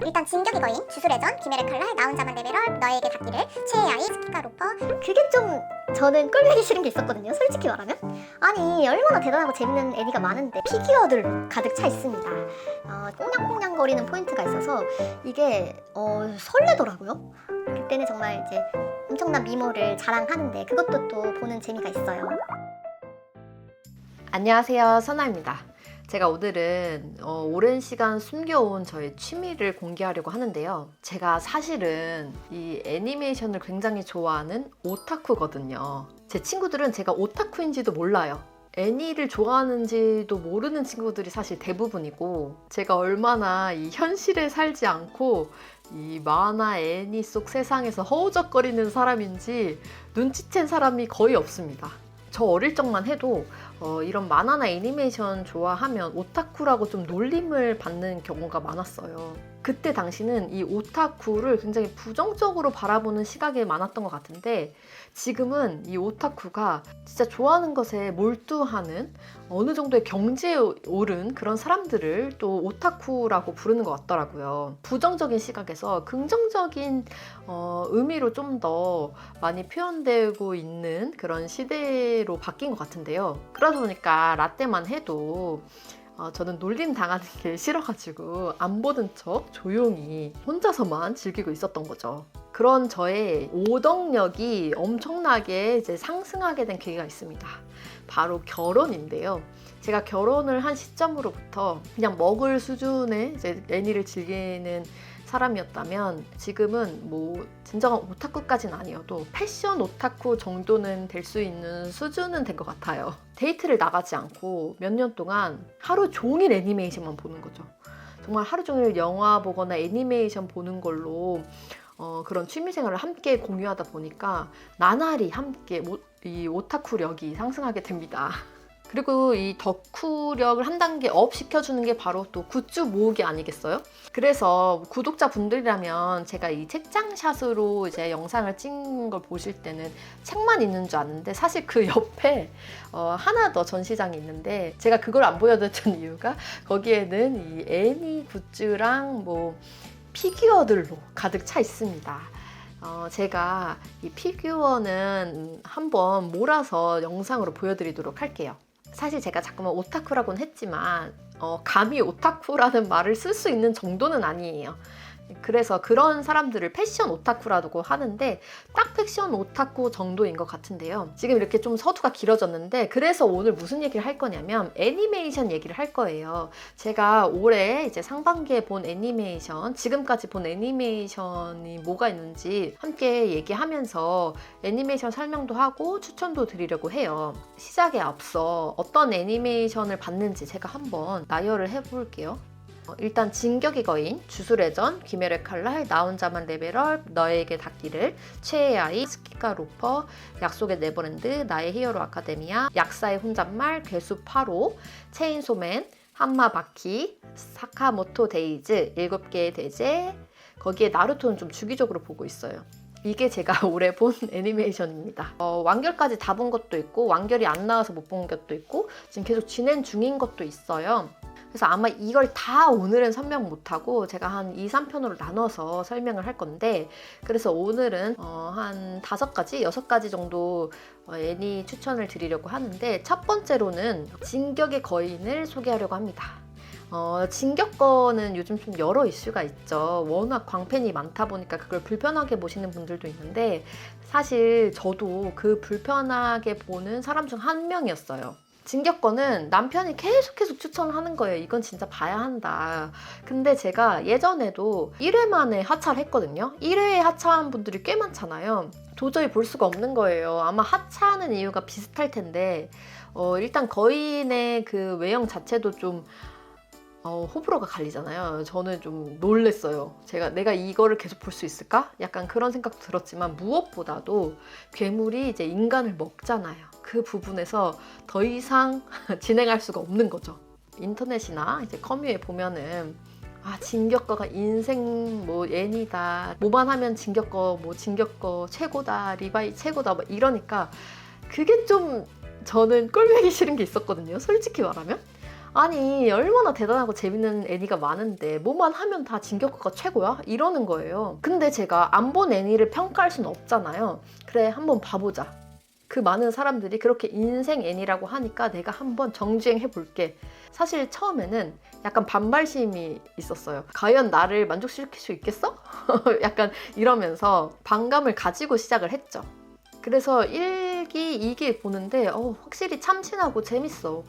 일단 진격의 거인, 주술의 전, 귀멸의 칼날, 나 혼자만 레벨업, 너에게 닿기를, 최애 아이, 스키카 로퍼. 그게 좀 저는 꼴보기 싫은 게 있었거든요, 솔직히 말하면. 아니, 얼마나 대단하고 재밌는 애니가 많은데 피규어들 가득 차 있습니다. 꽁냥꽁냥거리는 포인트가 있어서 이게 설레더라고요. 그때는 정말 이제 엄청난 미모를 자랑하는데 그것도 또 보는 재미가 있어요. 안녕하세요, 선아입니다. 제가 오늘은 오랜 시간 숨겨온 저의 취미를 공개하려고 하는데요. 제가 사실은 이 애니메이션을 굉장히 좋아하는 오타쿠거든요. 제 친구들은 제가 오타쿠인지도 몰라요. 애니를 좋아하는지도 모르는 친구들이 사실 대부분이고, 제가 얼마나 이 현실에 살지 않고 이 만화 애니 속 세상에서 허우적거리는 사람인지 눈치챈 사람이 거의 없습니다. 저 어릴 적만 해도 이런 만화나 애니메이션 좋아하면 오타쿠라고 좀 놀림을 받는 경우가 많았어요. 그때 당시는 이 오타쿠를 굉장히 부정적으로 바라보는 시각이 많았던 것 같은데, 지금은 이 오타쿠가 진짜 좋아하는 것에 몰두하는 어느 정도의 경지에 오른 그런 사람들을 또 오타쿠라고 부르는 것 같더라고요. 부정적인 시각에서 긍정적인 의미로 좀 더 많이 표현되고 있는 그런 시대로 바뀐 것 같은데요. 그러다 보니까 라떼만 해도 저는 놀림 당하는 게 싫어가지고 안 보는 척 조용히 혼자서만 즐기고 있었던 거죠. 그런 저의 오덕력이 엄청나게 이제 상승하게 된 계기가 있습니다. 바로 결혼인데요. 제가 결혼을 한 시점으로부터 그냥 먹을 수준의 이제 애니를 즐기는 사람이었다면, 지금은 뭐 진정한 오타쿠까지는 아니어도 패션 오타쿠 정도는 될 수 있는 수준은 된 것 같아요. 데이트를 나가지 않고 몇 년 동안 하루 종일 애니메이션만 보는 거죠. 정말 하루 종일 영화 보거나 애니메이션 보는 걸로 그런 취미생활을 함께 공유하다 보니까 나날이 함께 이 오타쿠력이 상승하게 됩니다. 그리고 이 덕후력을 한 단계 업 시켜주는 게 바로 또 굿즈 모으기 아니겠어요? 그래서 구독자분들이라면 제가 이 책장샷으로 이제 영상을 찍은 걸 보실 때는 책만 있는 줄 아는데, 사실 그 옆에 하나 더 전시장이 있는데, 제가 그걸 안 보여드렸던 이유가 거기에는 이 애니 굿즈랑 뭐 피규어들로 가득 차 있습니다. 제가 이 피규어는 한번 몰아서 영상으로 보여드리도록 할게요. 사실 제가 자꾸만 오타쿠라고는 했지만 감히 오타쿠라는 말을 쓸 수 있는 정도는 아니에요. 그래서 그런 사람들을 패션 오타쿠라고 하는데 딱 패션 오타쿠 정도인 것 같은데요. 지금 이렇게 좀 서두가 길어졌는데, 그래서 오늘 무슨 얘기를 할 거냐면 애니메이션 얘기를 할 거예요. 제가 올해 이제 상반기에 본 애니메이션, 지금까지 본 애니메이션이 뭐가 있는지 함께 얘기하면서 애니메이션 설명도 하고 추천도 드리려고 해요. 시작에 앞서 어떤 애니메이션을 봤는지 제가 한번 나열을 해볼게요. 일단 진격의 거인, 주술의 전, 귀멸의 칼날, 나 혼자만 레벨업, 너에게 닿기를, 최애 아이, 스키카 로퍼, 약속의 네버랜드, 나의 히어로 아카데미아, 약사의 혼잣말, 괴수 8호, 체인소맨, 한마바키, 사카모토 데이즈, 7개의 대제. 거기에 나루토는 좀 주기적으로 보고 있어요. 이게 제가 올해 본 애니메이션입니다. 완결까지 다 본 것도 있고, 완결이 안 나와서 못 본 것도 있고, 지금 계속 진행 중인 것도 있어요. 그래서 아마 이걸 다 오늘은 설명 못하고 제가 한 2, 3편으로 나눠서 설명을 할 건데, 그래서 오늘은 한 5가지, 6가지 정도 애니 추천을 드리려고 하는데, 첫 번째로는 진격의 거인을 소개하려고 합니다. 진격 거는 요즘 좀 여러 이슈가 있죠. 워낙 광팬이 많다 보니까 그걸 불편하게 보시는 분들도 있는데, 사실 저도 그 불편하게 보는 사람 중 한 명이었어요. 진격거는 남편이 계속 추천하는 거예요. 이건 진짜 봐야 한다. 근데 제가 예전에도 1회 만에 하차를 했거든요. 1회에 하차한 분들이 꽤 많잖아요. 도저히 볼 수가 없는 거예요. 아마 하차하는 이유가 비슷할 텐데, 일단 거인의 그 외형 자체도 좀 호불호가 갈리잖아요. 저는 좀 놀랬어요. 내가 이거를 계속 볼 수 있을까? 약간 그런 생각도 들었지만, 무엇보다도 괴물이 이제 인간을 먹잖아요. 그 부분에서 더 이상 진행할 수가 없는 거죠. 인터넷이나 이제 커뮤에 보면은 진격거가 인생 뭐 애니다, 뭐만 하면 진격거 최고다, 리바이 최고다, 막 이러니까 그게 좀 저는 꼴보기 싫은 게 있었거든요. 솔직히 말하면. 아니 얼마나 대단하고 재밌는 애니가 많은데 뭐만 하면 다 진격거가 최고야? 이러는 거예요. 근데 제가 안 본 애니를 평가할 수는 없잖아요. 그래 한번 봐보자. 그 많은 사람들이 그렇게 인생 애니라고 하니까 내가 한번 정주행 해볼게. 사실 처음에는 약간 반발심이 있었어요. 과연 나를 만족시킬 수 있겠어? 약간 이러면서 반감을 가지고 시작을 했죠. 그래서 1기, 2기 보는데 확실히 참신하고 재밌어.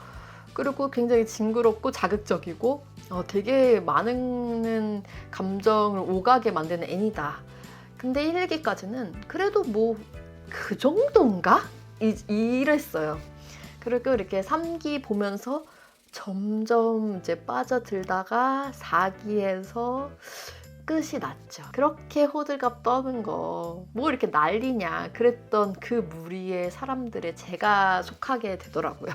그리고 굉장히 징그럽고 자극적이고 되게 많은 감정을 오가게 만드는 애니다. 근데 1기까지는 그래도 뭐 그 정도인가? 이랬어요. 그리고 이렇게 3기 보면서 점점 이제 빠져들다가 4기에서 끝이 났죠. 그렇게 호들갑 떠는 거 뭐 이렇게 난리냐 그랬던 그 무리의 사람들에 제가 속하게 되더라고요.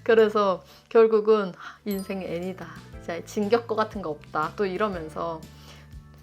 그래서 결국은 인생 애니다. 진짜 진격거 같은 거 없다. 또 이러면서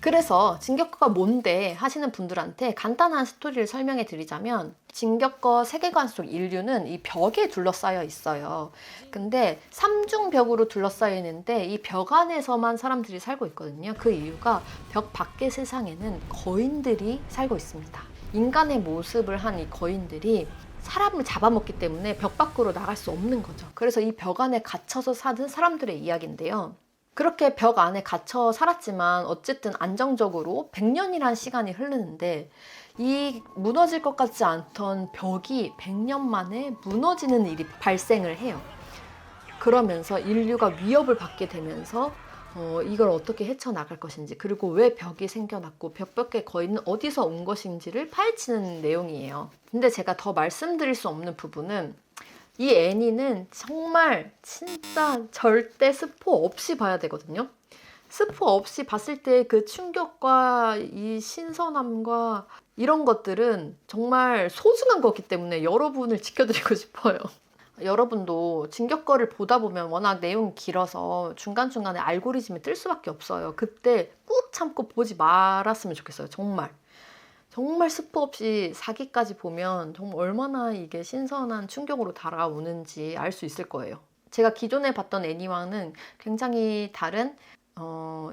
그래서 진격거가 뭔데 하시는 분들한테 간단한 스토리를 설명해 드리자면 진격거 세계관 속 인류는 이 벽에 둘러싸여 있어요. 근데 삼중벽으로 둘러싸여 있는데 이 벽 안에서만 사람들이 살고 있거든요. 그 이유가 벽 밖의 세상에는 거인들이 살고 있습니다. 인간의 모습을 한 이 거인들이 사람을 잡아먹기 때문에 벽 밖으로 나갈 수 없는 거죠. 그래서 이 벽 안에 갇혀서 사는 사람들의 이야기인데요. 그렇게 벽 안에 갇혀 살았지만 어쨌든 안정적으로 100년이라는 시간이 흐르는데 이 무너질 것 같지 않던 벽이 100년 만에 무너지는 일이 발생을 해요. 그러면서 인류가 위협을 받게 되면서 이걸 어떻게 헤쳐나갈 것인지 그리고 왜 벽이 생겨났고 벽 밖의 거인은 어디서 온 것인지를 파헤치는 내용이에요. 근데 제가 더 말씀드릴 수 없는 부분은 이 애니는 정말 진짜 절대 스포 없이 봐야 되거든요. 스포 없이 봤을 때 그 충격과 이 신선함과 이런 것들은 정말 소중한 거기 때문에 여러분을 지켜드리고 싶어요. 여러분도 진격거를 보다 보면 워낙 내용이 길어서 중간중간에 알고리즘이 뜰 수밖에 없어요. 그때 꾹 참고 보지 말았으면 좋겠어요. 정말. 정말 스포 없이 4기까지 보면 정말 얼마나 이게 신선한 충격으로 달아오는지 알 수 있을 거예요. 제가 기존에 봤던 애니와는 굉장히 다른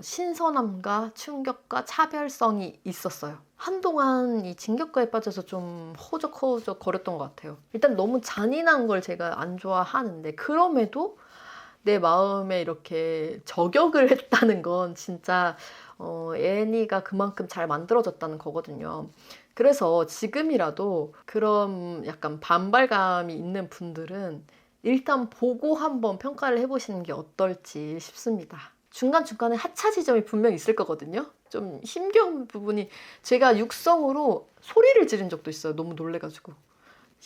신선함과 충격과 차별성이 있었어요. 한동안 이 진격거에 빠져서 좀 허우적허우적 거렸던 것 같아요. 일단 너무 잔인한 걸 제가 안 좋아하는데 그럼에도 내 마음에 이렇게 저격을 했다는 건 진짜 애니가 그만큼 잘 만들어졌다는 거거든요. 그래서 지금이라도 그런 약간 반발감이 있는 분들은 일단 보고 한번 평가를 해보시는 게 어떨지 싶습니다. 중간중간에 하차 지점이 분명히 있을 거거든요. 좀 힘겨운 부분이 제가 육성으로 소리를 지른 적도 있어요. 너무 놀래가지고.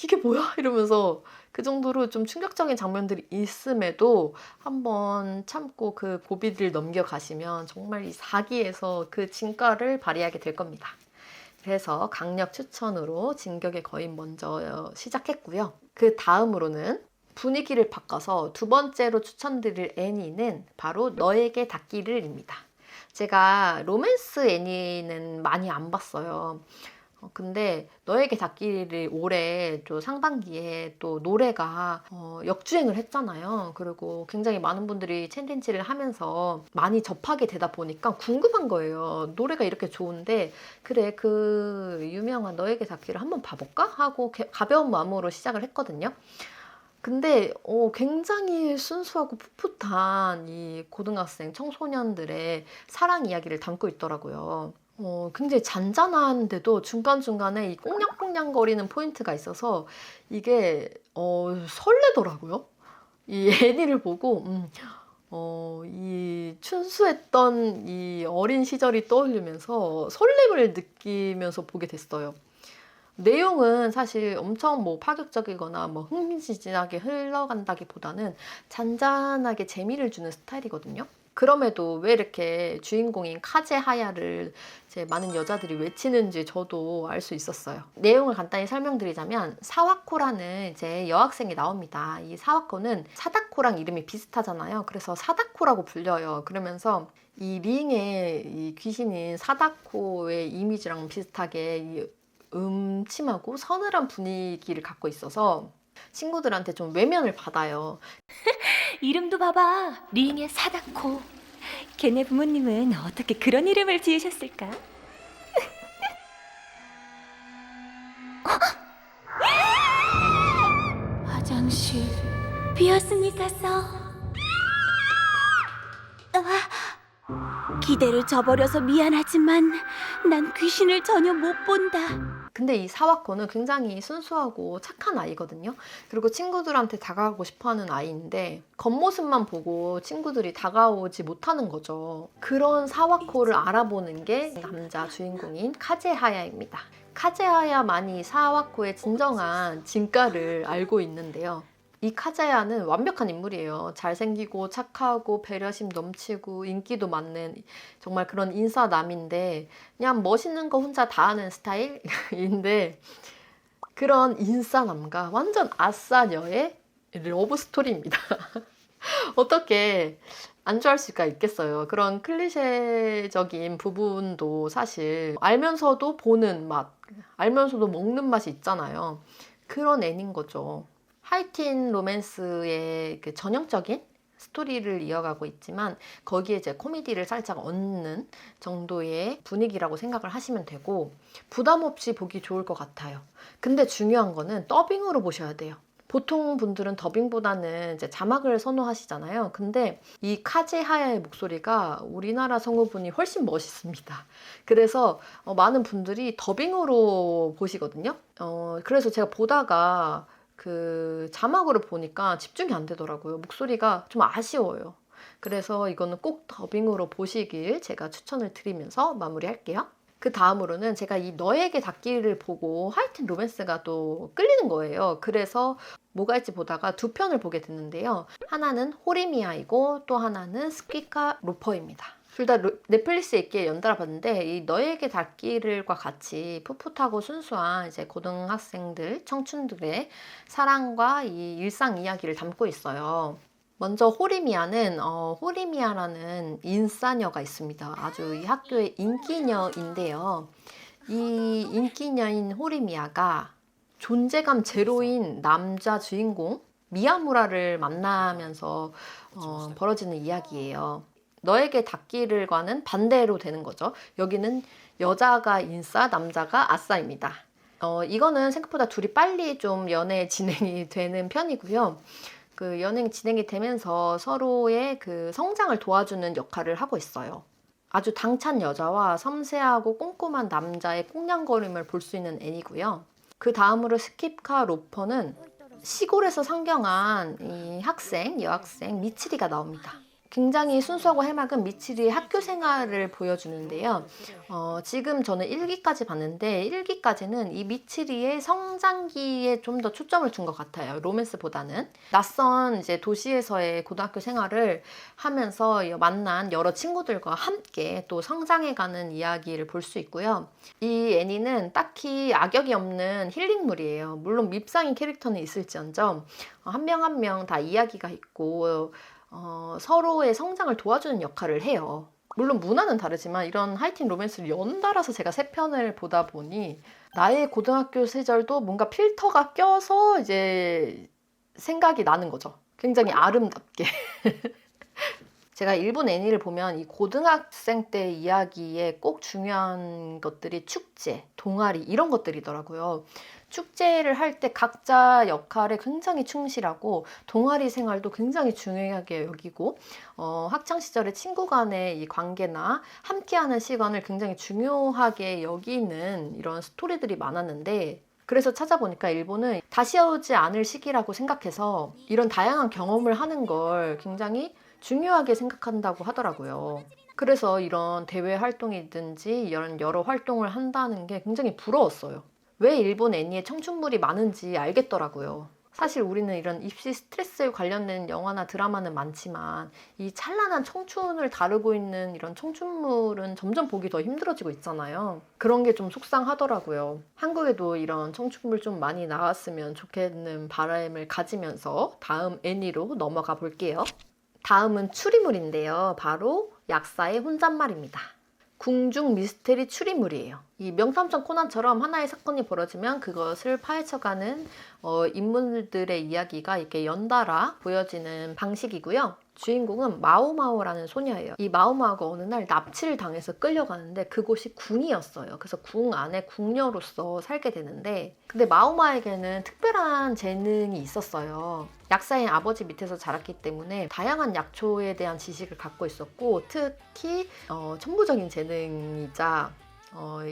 이게 뭐야? 이러면서 그 정도로 좀 충격적인 장면들이 있음에도 한번 참고 그 고비를 넘겨가시면 정말 이 4기에서 그 진가를 발휘하게 될 겁니다. 그래서 강력 추천으로 진격의 거인 먼저 시작했고요. 그 다음으로는 분위기를 바꿔서 두 번째로 추천드릴 애니는 바로 너에게 닿기를입니다. 제가 로맨스 애니는 많이 안 봤어요. 근데 너에게 닿기를 올해 또 상반기에 또 노래가 역주행을 했잖아요. 그리고 굉장히 많은 분들이 챌린지를 하면서 많이 접하게 되다 보니까 궁금한 거예요. 노래가 이렇게 좋은데 그래 그 유명한 너에게 닿기를 한번 봐볼까? 하고 가벼운 마음으로 시작을 했거든요. 근데 굉장히 순수하고 풋풋한 이 고등학생 청소년들의 사랑 이야기를 담고 있더라고요. 굉장히 잔잔한데도 중간중간에 이 꽁냥꽁냥거리는 포인트가 있어서 이게 설레더라고요. 이 애니를 보고 이 춘수했던 이 어린 시절이 떠올리면서 설렘을 느끼면서 보게 됐어요. 내용은 사실 엄청 뭐 파격적이거나 뭐 흥미진진하게 흘러간다기보다는 잔잔하게 재미를 주는 스타일이거든요. 그럼에도 왜 이렇게 주인공인 카제 하야를 이제 많은 여자들이 외치는지 저도 알 수 있었어요. 내용을 간단히 설명드리자면 사와코라는 이제 여학생이 나옵니다. 이 사와코는 사다코랑 이름이 비슷하잖아요. 그래서 사다코라고 불려요. 그러면서 이 링의 이 귀신인 사다코의 이미지랑 비슷하게 이 음침하고 서늘한 분위기를 갖고 있어서 친구들한테 좀 외면을 받아요. 이름도 봐봐. 링의 사다코. 걔네 부모님은 어떻게 그런 이름을 지으셨을까? 화장실 비었으니까 써. 기대를 저버려서 미안하지만 난 귀신을 전혀 못 본다. 근데 이 사와코는 굉장히 순수하고 착한 아이거든요. 그리고 친구들한테 다가가고 싶어하는 아이인데 겉모습만 보고 친구들이 다가오지 못하는 거죠. 그런 사와코를 알아보는 게 남자 주인공인 카제하야입니다. 카제하야만이 사와코의 진정한 진가를 알고 있는데요. 이 카제하야는 완벽한 인물이에요. 잘생기고 착하고 배려심 넘치고 인기도 많은 정말 그런 인싸남인데 그냥 멋있는 거 혼자 다 하는 스타일인데 그런 인싸남과 완전 아싸녀의 러브 스토리입니다. 어떻게 안 좋아할 수가 있겠어요. 그런 클리셰적인 부분도 사실 알면서도 보는 맛, 알면서도 먹는 맛이 있잖아요. 그런 애인 거죠. 하이틴 로맨스의 그 전형적인 스토리를 이어가고 있지만 거기에 이제 코미디를 살짝 얹는 정도의 분위기라고 생각을 하시면 되고 부담 없이 보기 좋을 것 같아요. 근데 중요한 거는 더빙으로 보셔야 돼요. 보통 분들은 더빙보다는 이제 자막을 선호하시잖아요. 근데 이 카제하야의 목소리가 우리나라 성우분이 훨씬 멋있습니다. 그래서 많은 분들이 더빙으로 보시거든요. 그래서 제가 보다가 그 자막으로 보니까 집중이 안 되더라고요. 목소리가 좀 아쉬워요. 그래서 이거는 꼭 더빙으로 보시길 제가 추천을 드리면서 마무리할게요. 그 다음으로는 제가 이 너에게 닿기를 보고 하이틴 로맨스가 또 끌리는 거예요. 그래서 뭐가 있지 보다가 두 편을 보게 됐는데요. 하나는 호리미아이고 또 하나는 스키카 로퍼입니다. 둘 다 넷플릭스에 있기에 연달아 봤는데 이 너에게 닿기를과 같이 풋풋하고 순수한 이제 고등학생들, 청춘들의 사랑과 이 일상 이야기를 담고 있어요. 먼저 호리미아는 호리미아라는 인싸녀가 있습니다. 아주 이 학교의 인기녀인데요. 이 인기녀인 호리미아가 존재감 제로인 남자 주인공 미야무라를 만나면서 벌어지는 이야기예요. 너에게 닿기를과는 반대로 되는 거죠. 여기는 여자가 인싸, 남자가 아싸입니다. 이거는 생각보다 둘이 빨리 좀 연애 진행이 되는 편이고요. 그 연행 진행이 되면서 서로의 그 성장을 도와주는 역할을 하고 있어요. 아주 당찬 여자와 섬세하고 꼼꼼한 남자의 꽁냥거림을 볼 수 있는 애니고요. 그 다음으로 스킵카 로퍼는 시골에서 상경한 이 학생, 여학생 미치리가 나옵니다. 굉장히 순수하고 해맑은 미치리의 학교 생활을 보여주는데요. 지금 저는 1기까지 봤는데 1기까지는 이 미치리의 성장기에 좀 더 초점을 둔 것 같아요. 로맨스보다는. 낯선 이제 도시에서의 고등학교 생활을 하면서 만난 여러 친구들과 함께 또 성장해가는 이야기를 볼 수 있고요. 이 애니는 딱히 악역이 없는 힐링물이에요. 물론 밉상인 캐릭터는 있을지언정 한 명 한 명 다 이야기가 있고 서로의 성장을 도와주는 역할을 해요. 물론 문화는 다르지만 이런 하이틴 로맨스를 연달아서 제가 3편을 보다 보니 나의 고등학교 시절도 뭔가 필터가 껴서 이제 생각이 나는 거죠. 굉장히 아름답게. 제가 일본 애니를 보면 이 고등학생 때 이야기에 꼭 중요한 것들이 축제, 동아리 이런 것들이더라고요. 축제를 할 때 각자 역할에 굉장히 충실하고 동아리 생활도 굉장히 중요하게 여기고 학창시절에 친구 간의 이 관계나 함께하는 시간을 굉장히 중요하게 여기는 이런 스토리들이 많았는데 그래서 찾아보니까 일본은 다시 오지 않을 시기라고 생각해서 이런 다양한 경험을 하는 걸 굉장히 중요하게 생각한다고 하더라고요. 그래서 이런 대외 활동이든지 이런 여러 활동을 한다는 게 굉장히 부러웠어요. 왜 일본 애니에 청춘물이 많은지 알겠더라고요. 사실 우리는 이런 입시 스트레스 관련된 영화나 드라마는 많지만 이 찬란한 청춘을 다루고 있는 이런 청춘물은 점점 보기 더 힘들어지고 있잖아요. 그런 게 좀 속상하더라고요. 한국에도 이런 청춘물 좀 많이 나왔으면 좋겠는 바람을 가지면서 다음 애니로 넘어가 볼게요. 다음은 추리물인데요. 바로 약사의 혼잣말입니다. 궁중 미스테리 추리물이에요. 이 명탐정 코난처럼 하나의 사건이 벌어지면 그것을 파헤쳐가는 인물들의 이야기가 이렇게 연달아 보여지는 방식이고요. 주인공은 마오마오라는 소녀예요. 이 마오마오가 어느 날 납치를 당해서 끌려가는데 그곳이 궁이었어요. 그래서 궁 안에 궁녀로서 살게 되는데, 근데 마오마오에게는 특별한 재능이 있었어요. 약사인 아버지 밑에서 자랐기 때문에 다양한 약초에 대한 지식을 갖고 있었고, 특히 천부적인 재능이자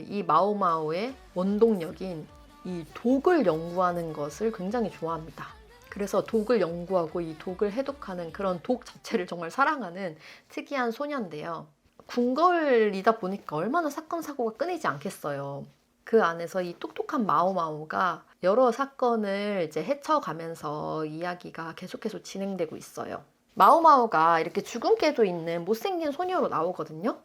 이 마오마오의 원동력인 이 독을 연구하는 것을 굉장히 좋아합니다. 그래서 독을 연구하고 이 독을 해독하는 그런 독 자체를 정말 사랑하는 특이한 소녀인데요. 궁궐이다 보니까 얼마나 사건 사고가 끊이지 않겠어요. 그 안에서 이 똑똑한 마오마오가 여러 사건을 이제 헤쳐가면서 이야기가 계속해서 진행되고 있어요. 마오마오가 이렇게 주근깨도 있는 못생긴 소녀로 나오거든요.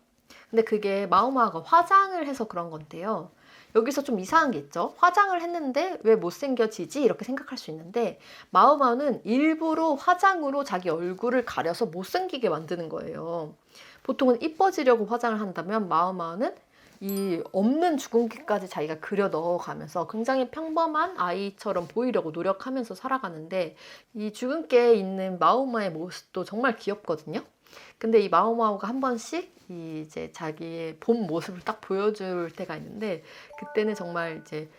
근데 그게 마오마오가 화장을 해서 그런 건데요. 여기서 좀 이상한 게 있죠. 화장을 했는데 왜 못생겨지지? 이렇게 생각할 수 있는데, 마오마오는 일부러 화장으로 자기 얼굴을 가려서 못생기게 만드는 거예요. 보통은 이뻐지려고 화장을 한다면 마오마오는 이 없는 주근깨까지 자기가 그려 넣어가면서 굉장히 평범한 아이처럼 보이려고 노력하면서 살아가는데, 이 주근깨에 있는 마오마오의 모습도 정말 귀엽거든요. 근데 이 마오마오가 한 번씩 이제 자기의 본 모습을 딱 보여줄 때가 있는데, 그때는 정말 이제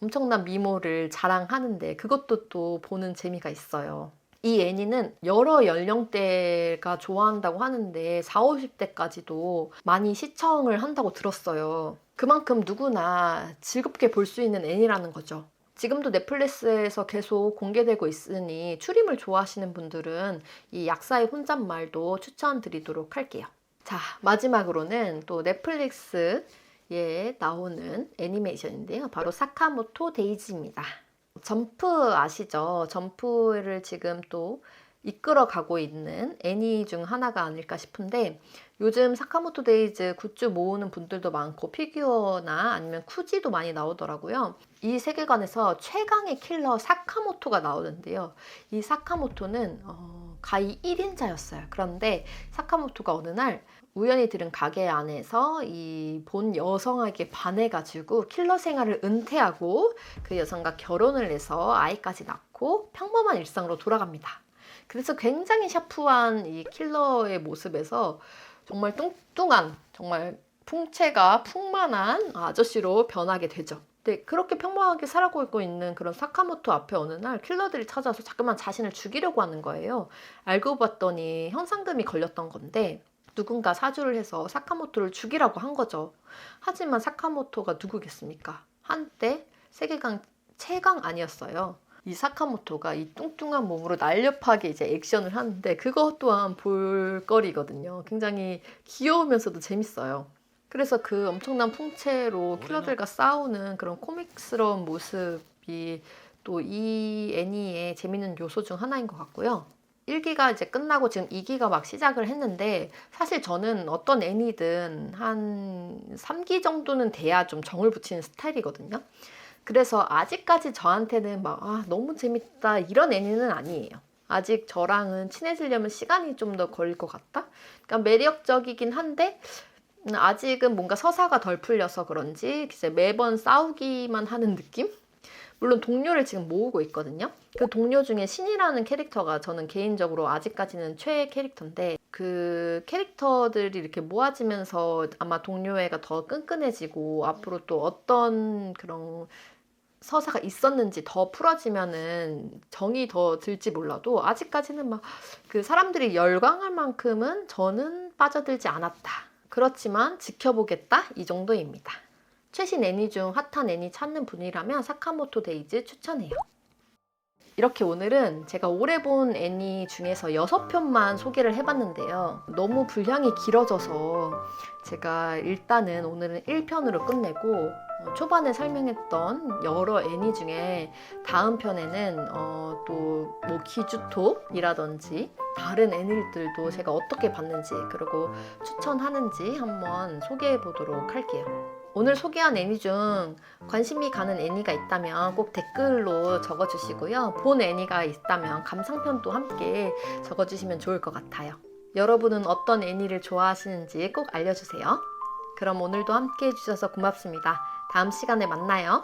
엄청난 미모를 자랑하는데 그것도 또 보는 재미가 있어요. 이 애니는 여러 연령대가 좋아한다고 하는데 40, 50대까지도 많이 시청을 한다고 들었어요. 그만큼 누구나 즐겁게 볼 수 있는 애니라는 거죠. 지금도 넷플릭스에서 계속 공개되고 있으니 추림을 좋아하시는 분들은 이 약사의 혼잣말도 추천드리도록 할게요. 자, 마지막으로는 또 넷플릭스에 나오는 애니메이션인데요. 바로 사카모토 데이지입니다. 점프 아시죠? 점프를 지금 또 이끌어가고 있는 애니 중 하나가 아닐까 싶은데, 요즘 사카모토 데이즈 굿즈 모으는 분들도 많고 피규어나 아니면 쿠지도 많이 나오더라고요. 이 세계관에서 최강의 킬러 사카모토가 나오는데요. 이 사카모토는 가히 1인자였어요. 그런데 사카모토가 어느 날 우연히 들은 가게 안에서 이 본 여성에게 반해가지고 킬러 생활을 은퇴하고 그 여성과 결혼을 해서 아이까지 낳고 평범한 일상으로 돌아갑니다. 그래서 굉장히 샤프한 이 킬러의 모습에서 정말 뚱뚱한, 정말 풍채가 풍만한 아저씨로 변하게 되죠. 네, 그렇게 평범하게 살아가고 있는 그런 사카모토 앞에 어느 날 킬러들이 찾아서 자꾸만 자신을 죽이려고 하는 거예요. 알고 봤더니 현상금이 걸렸던 건데, 누군가 사주를 해서 사카모토를 죽이라고 한 거죠. 하지만 사카모토가 누구겠습니까? 한때 세계관 최강 아니었어요. 이 사카모토가 이 뚱뚱한 몸으로 날렵하게 이제 액션을 하는데 그것 또한 볼거리거든요. 굉장히 귀여우면서도 재밌어요. 그래서 그 엄청난 풍채로 킬러들과 싸우는 그런 코믹스러운 모습이 또 이 애니의 재밌는 요소 중 하나인 것 같고요. 1기가 이제 끝나고 지금 2기가 막 시작을 했는데, 사실 저는 어떤 애니든 한 3기 정도는 돼야 좀 정을 붙이는 스타일이거든요. 그래서 아직까지 저한테는 막 너무 재밌다 이런 애니는 아니에요. 아직 저랑은 친해지려면 시간이 좀 더 걸릴 것 같다? 그러니까 매력적이긴 한데 아직은 뭔가 서사가 덜 풀려서 그런지 이제 매번 싸우기만 하는 느낌? 물론 동료를 지금 모으고 있거든요. 그 동료 중에 신이라는 캐릭터가 저는 개인적으로 아직까지는 최애 캐릭터인데, 그 캐릭터들이 이렇게 모아지면서 아마 동료애가 더 끈끈해지고 앞으로 또 어떤 그런 서사가 있었는지 더 풀어지면은 정이 더 들지 몰라도, 아직까지는 막 그 사람들이 열광할 만큼은 저는 빠져들지 않았다. 그렇지만 지켜보겠다 이 정도입니다. 최신 애니 중 핫한 애니 찾는 분이라면 사카모토 데이즈 추천해요. 이렇게 오늘은 제가 올해 본 애니 중에서 6편만 소개를 해봤는데요. 너무 분량이 길어져서 제가 일단은 오늘은 1편으로 끝내고, 초반에 설명했던 여러 애니 중에 다음 편에는 또 뭐 기주톱이라든지 다른 애니들도 제가 어떻게 봤는지, 그리고 추천하는지 한번 소개해 보도록 할게요. 오늘 소개한 애니 중 관심이 가는 애니가 있다면 꼭 댓글로 적어주시고요. 본 애니가 있다면 감상편도 함께 적어주시면 좋을 것 같아요. 여러분은 어떤 애니를 좋아하시는지 꼭 알려주세요. 그럼 오늘도 함께 해주셔서 고맙습니다. 다음 시간에 만나요.